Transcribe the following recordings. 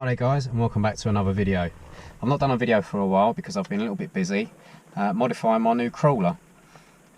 Hi guys, and welcome back to another video. I've not done a video for a while because I've been a little bit busy modifying my new crawler.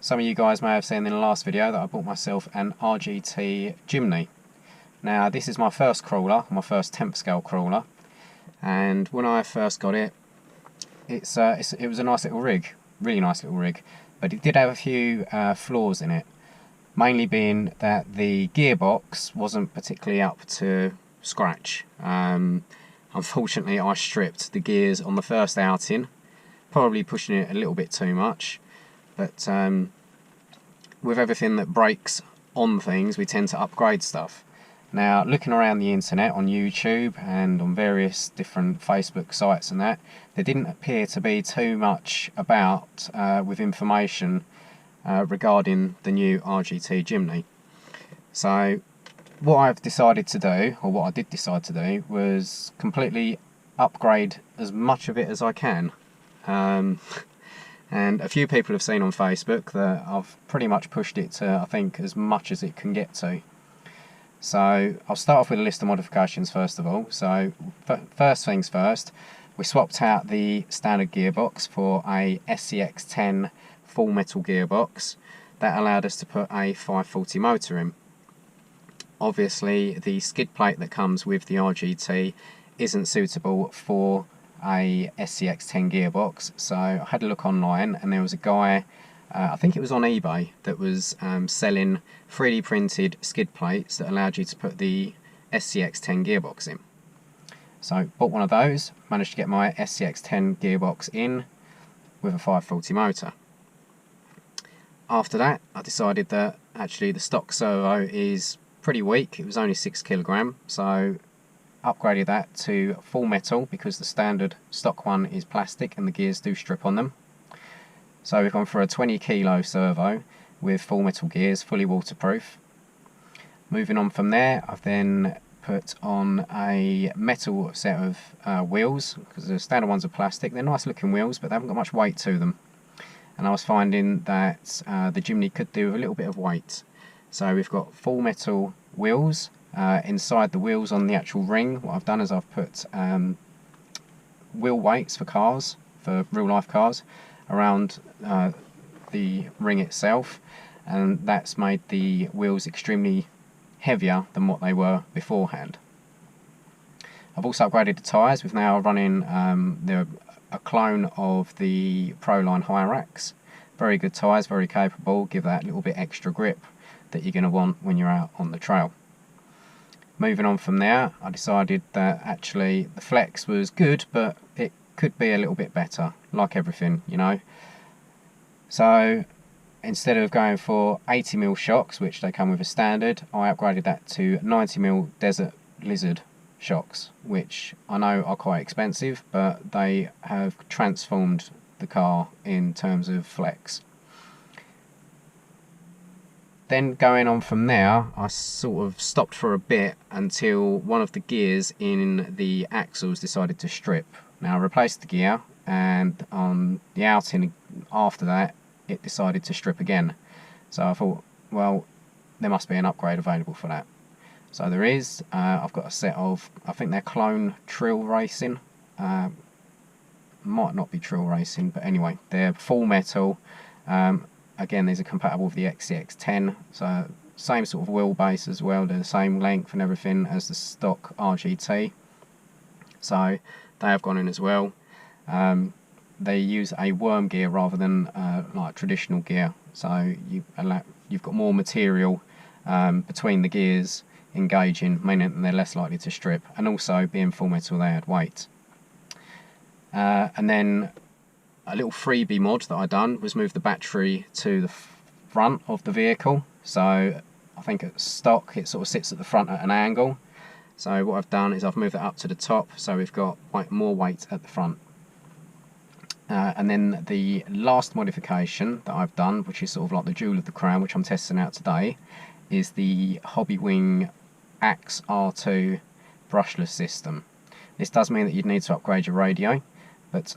Some of you guys may have seen in the last video that I bought myself an RGT Jimny. Now this is my first crawler, my first 10th scale crawler, and when I first got it, it was a nice little rig, really nice little rig, but it did have a few flaws in it, mainly being that the gearbox wasn't particularly up to scratch. Unfortunately I stripped the gears on the first outing, probably pushing it a little bit too much, but with everything that breaks on things we tend to upgrade stuff. Now looking around the internet on YouTube and on various different Facebook sites and that, there didn't appear to be too much about with information regarding the new RGT Jimny. So what I've decided to do, or what I did decide to do, was completely upgrade as much of it as I can. And a few people have seen on Facebook that I've pretty much pushed it to, I think, as much as it can get to. So I'll start off with a list of modifications first of all. So first things first, we swapped out the standard gearbox for a SCX10 full metal gearbox. That allowed us to put a 540 motor in. Obviously the skid plate that comes with the RGT isn't suitable for a SCX10 gearbox, so I had a look online and there was a guy, I think it was on eBay, that was selling 3D printed skid plates that allowed you to put the SCX10 gearbox in. So bought one of those, managed to get my SCX10 gearbox in with a 540 motor. After that I decided that actually the stock servo is pretty weak. It was only 6 kg, so upgraded that to full metal because the standard stock one is plastic and the gears do strip on them. So we've gone for a 20 kg servo with full metal gears, fully waterproof. Moving on from there, I've then put on a metal set of wheels, because the standard ones are plastic. They're nice looking wheels, but they haven't got much weight to them. And I was finding that the Jimny could do a little bit of weight. So we've got full metal wheels. Inside the wheels on the actual ring, what I've done is I've put wheel weights for cars, for real life cars, around the ring itself, and that's made the wheels extremely heavier than what they were beforehand. I've also upgraded the tyres. We're now running a clone of the Proline Hyrax. Very good tyres, very capable, give that little bit extra grip that you're going to want when you're out on the trail. Moving on from there, I decided that actually the flex was good, but it could be a little bit better, like everything, you know. So instead of going for 80mm shocks, which they come with a standard, I upgraded that to 90mm Desert Lizard shocks, which I know are quite expensive, but they have transformed the car in terms of flex. Then going on from there, I sort of stopped for a bit until one of the gears in the axles decided to strip. Now I replaced the gear, and on the outing after that it decided to strip again. So I thought, well, there must be an upgrade available for that. So there is. I've got a set of, I think they're Clone Trill Racing. Might not be Trill Racing, but anyway, they're full metal. Again, these are compatible with the XCX10, so same sort of wheelbase as well, they're the same length and everything as the stock RGT. So they have gone in as well. They use a worm gear rather than like traditional gear, so you've got more material between the gears engaging, meaning that they're less likely to strip, and also being full metal they add weight. And then a little freebie mod that I done was move the battery to the front of the vehicle. So I think at stock it sort of sits at the front at an angle. So what I've done is I've moved it up to the top, so we've got more weight at the front. And then the last modification that I've done, which is sort of like the jewel of the crown, which I'm testing out today, is the Hobbywing Axe R2 brushless system. This does mean that you'd need to upgrade your radio. But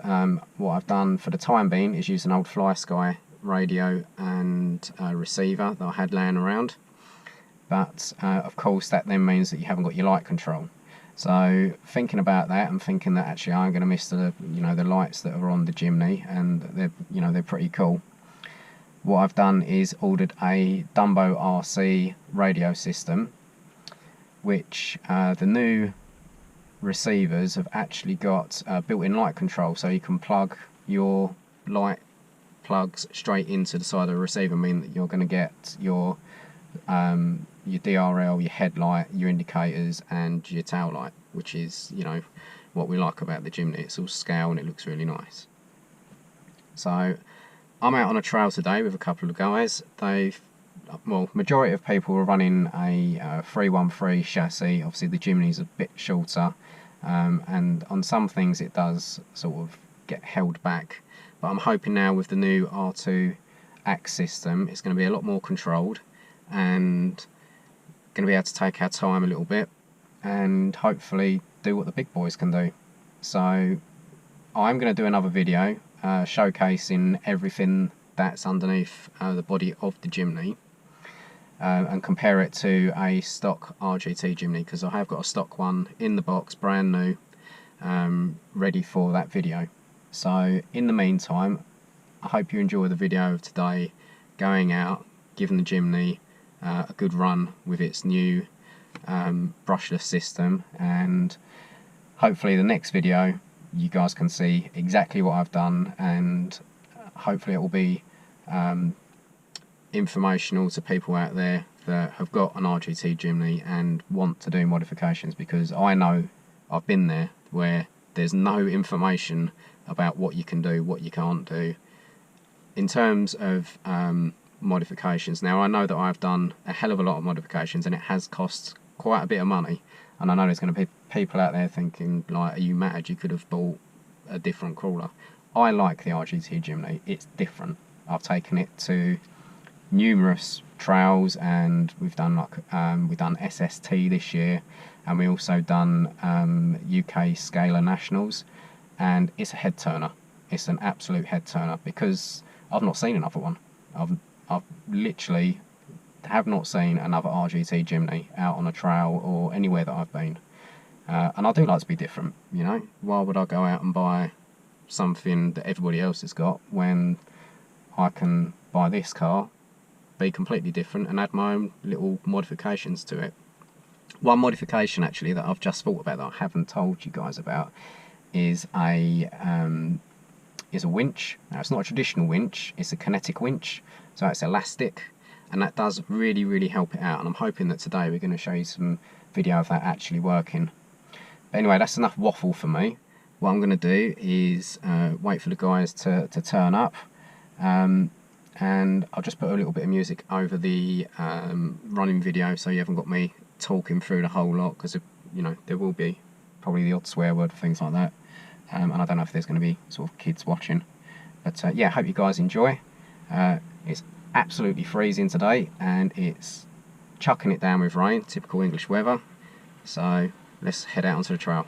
what I've done for the time being is use an old FlySky radio and receiver that I had laying around. But of course that then means that you haven't got your light control. So thinking about that, I'm thinking that actually I'm going to miss the the lights that are on the Jimny, and they're pretty cool. What I've done is ordered a Dumbo RC radio system, which the new receivers have actually got built-in light control, so you can plug your light plugs straight into the side of the receiver, meaning that you're going to get your DRL, your headlight, your indicators, and your tail light, which is what we like about the Jimny. It's all scale and it looks really nice. So I'm out on a trail today with a couple of guys. Majority of people are running a 313 chassis. Obviously the Jimny's a bit shorter, and on some things it does sort of get held back, but I'm hoping now with the new R2 axe system it's going to be a lot more controlled and going to be able to take our time a little bit and hopefully do what the big boys can do. So I'm going to do another video showcasing everything that's underneath the body of the Jimny, and compare it to a stock RGT Jimny, because I have got a stock one in the box, brand new, ready for that video. So in the meantime, I hope you enjoy the video of today, going out, giving the Jimny a good run with its new brushless system, and hopefully the next video you guys can see exactly what I've done, and hopefully it will be informational to people out there that have got an RGT Jimny and want to do modifications, because I know I've been there where there's no information about what you can do, what you can't do in terms of modifications. Now I know that I've done a hell of a lot of modifications and it has cost quite a bit of money, and I know there's going to be people out there thinking like, are you mad, you could have bought a different crawler. I like the RGT Jimny, it's different. I've taken it to numerous trails, and we've done SST this year, and we also done UK Scalar Nationals, and it's a head turner. It's an absolute head turner, because I've not seen another one. I've literally have not seen another RGT Jimny out on a trail or anywhere that I've been. And I do like to be different, Why would I go out and buy something that everybody else has got when I can buy this car, be completely different, and add my own little modifications to it? One modification actually that I've just thought about that I haven't told you guys about is a winch. Now it's not a traditional winch, it's a kinetic winch, so it's elastic, and that does really help it out, and I'm hoping that today we're going to show you some video of that actually working. But anyway, that's enough waffle for me. What I'm going to do is wait for the guys to turn up, and I'll just put a little bit of music over the running video, so you haven't got me talking through the whole lot, because there will be probably the odd swear word, things like that, and I don't know if there's going to be sort of kids watching, but yeah, I hope you guys enjoy. It's absolutely freezing today, and it's chucking it down with rain, typical English weather, so let's head out onto the trail.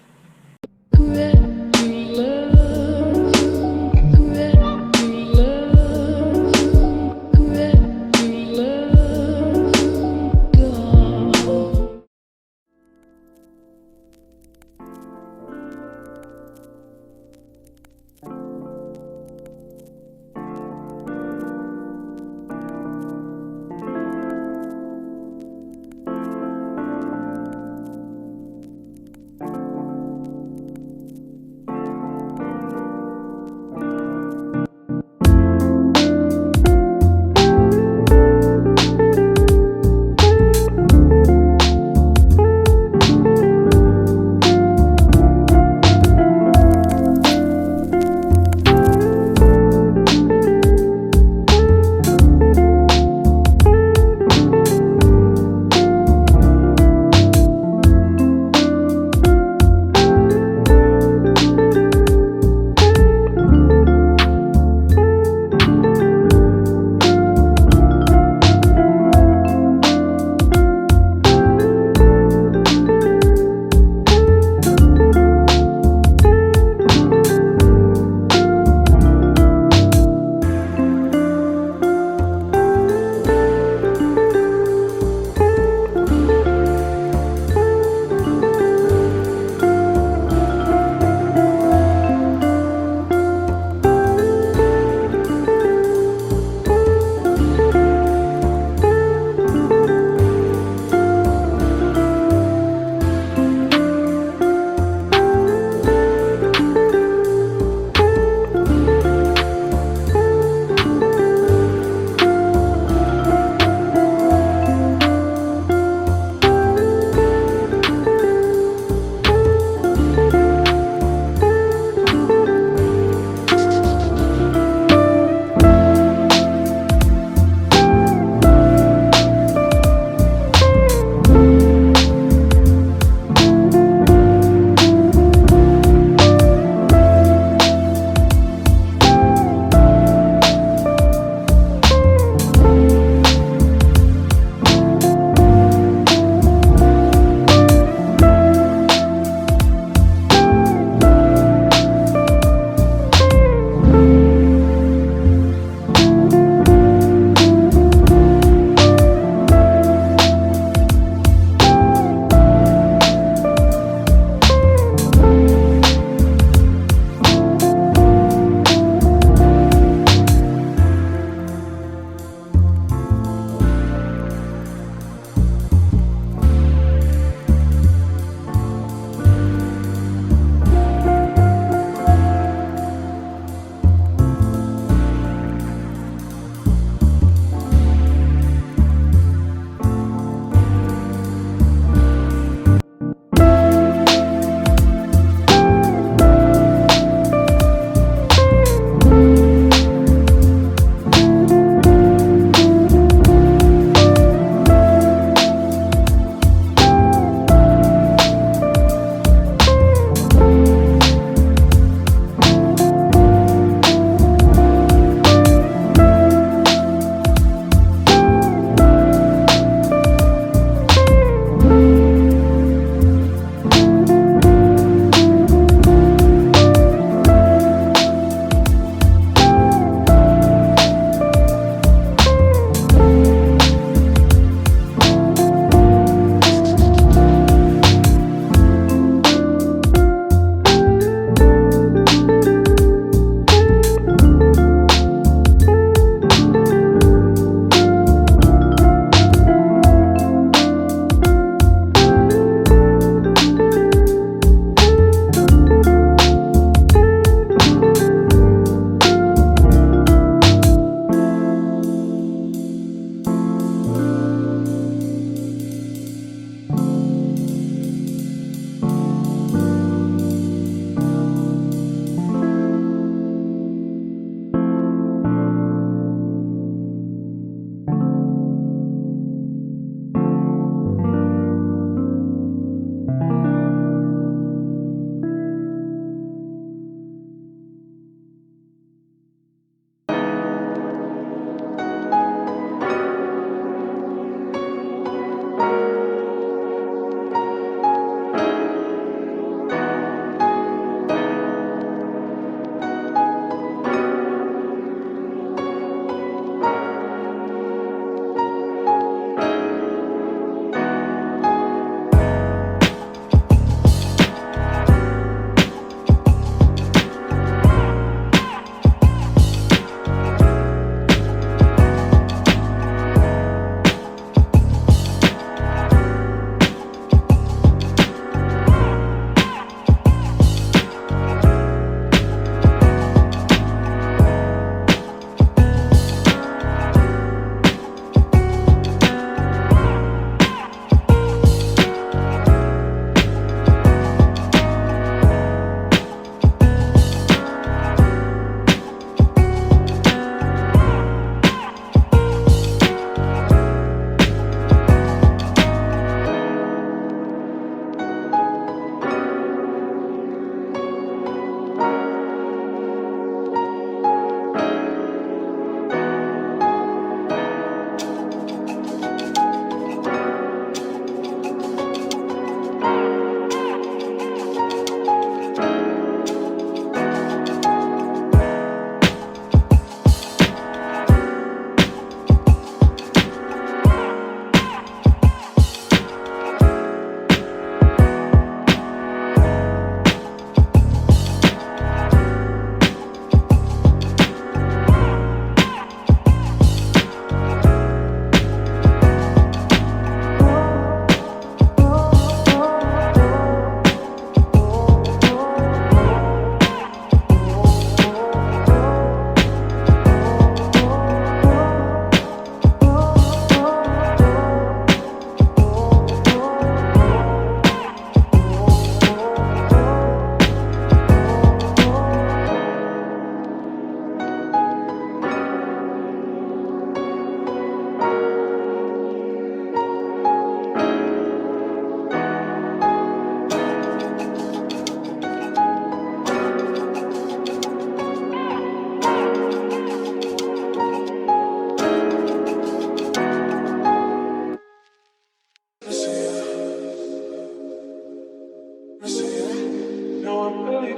Really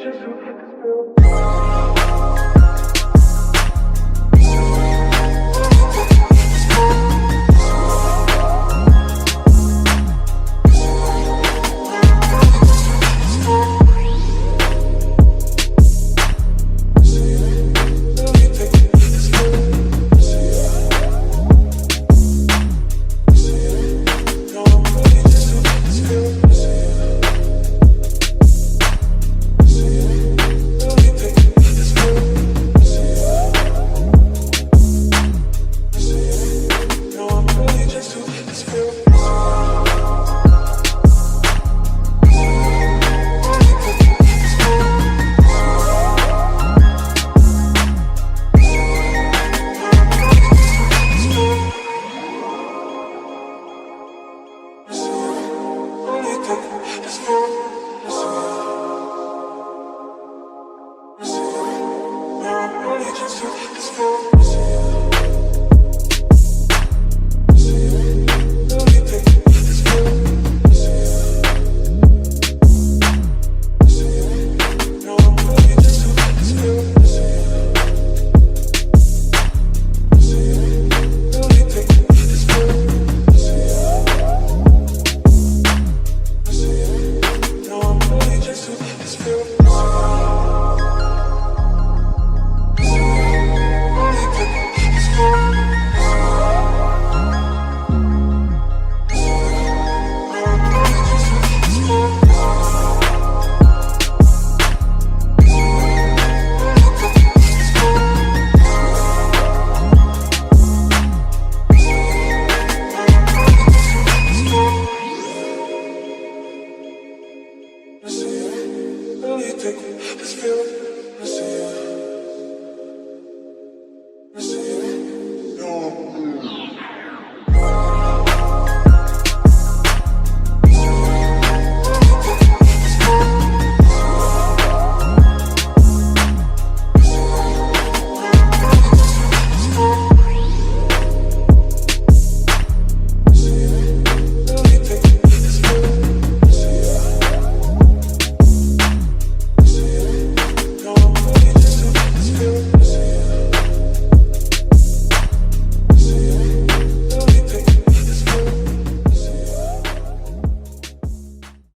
take this feeling, I see it.